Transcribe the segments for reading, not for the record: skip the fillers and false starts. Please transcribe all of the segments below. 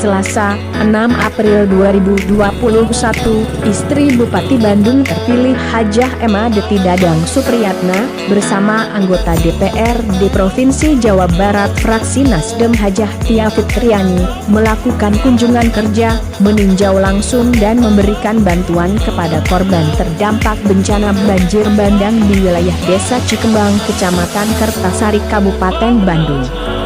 Selasa, 6 April 2021, istri Bupati Bandung terpilih Hajah Emma Deti Dadang Supriyatna, bersama anggota DPRD Provinsi Jawa Barat fraksi Nasdem Hajah Tia Fitriani, melakukan kunjungan kerja, meninjau langsung dan memberikan bantuan kepada korban terdampak bencana banjir bandang di wilayah Desa Cikembang, Kecamatan Kertasari, Kabupaten Bandung.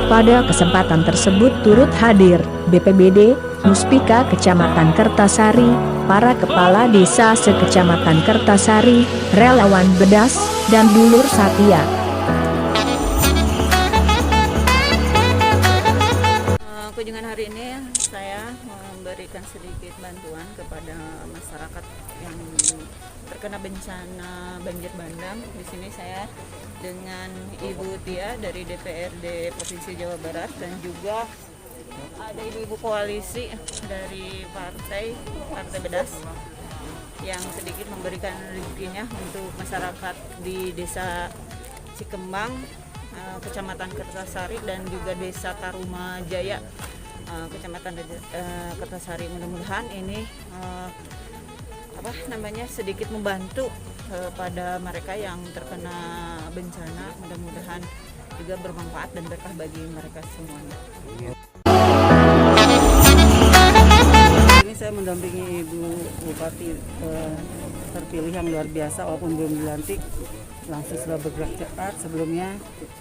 Pada kesempatan tersebut turut hadir BPBD, Muspika Kecamatan Kertasari, para kepala desa sekecamatan Kertasari, relawan Bedas, dan dulur Satya. Kunjungan hari ini saya memberikan sedikit bantuan kepada masyarakat yang terkena bencana banjir bandang. Di sini saya dengan Ibu Tia dari DPRD Provinsi Jawa Barat dan juga ada ibu-ibu koalisi dari Partai Bedas yang sedikit memberikan rezekinya untuk masyarakat di Desa Cikembang, Kecamatan Kertasari, dan juga Desa Taruma Jaya, Kecamatan Kertasari. Mudah-mudahan ini sedikit membantu pada mereka yang terkena bencana. Mudah-mudahan juga bermanfaat dan berkah bagi mereka semuanya. Ini saya mendampingi Ibu Bupati terpilih yang luar biasa, walaupun belum dilantik, langsung sudah bergerak cepat. Sebelumnya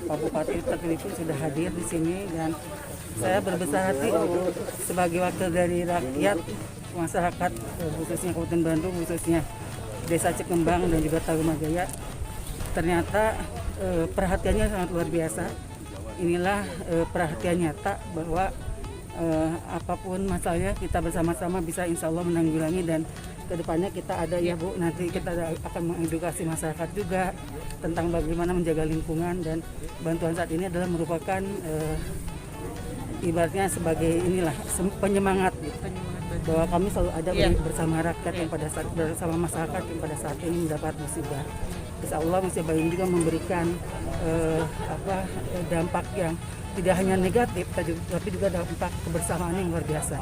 Pak Bupati terpilih pun sudah hadir di sini, dan saya berbesar hati sebagai wakil dari rakyat, masyarakat khususnya Kabupaten Bandung, khususnya Desa Cikembang dan juga Taruma Jaya. Ternyata perhatiannya sangat luar biasa. Inilah perhatian nyata bahwa apapun masalahnya kita bersama-sama bisa insya Allah menanggulangi, dan kedepannya kita ada ya Bu, nanti kita akan mengedukasi masyarakat juga tentang bagaimana menjaga lingkungan, dan bantuan saat ini adalah merupakan ibaratnya sebagai penyemangat gitu, bahwa kami selalu ada bersama rakyat yang pada saat bersama masyarakat yang pada saat ini mendapat musibah. Insya Allah musibah ini juga memberikan dampak yang tidak hanya negatif, tapi juga dampak kebersamaan yang luar biasa.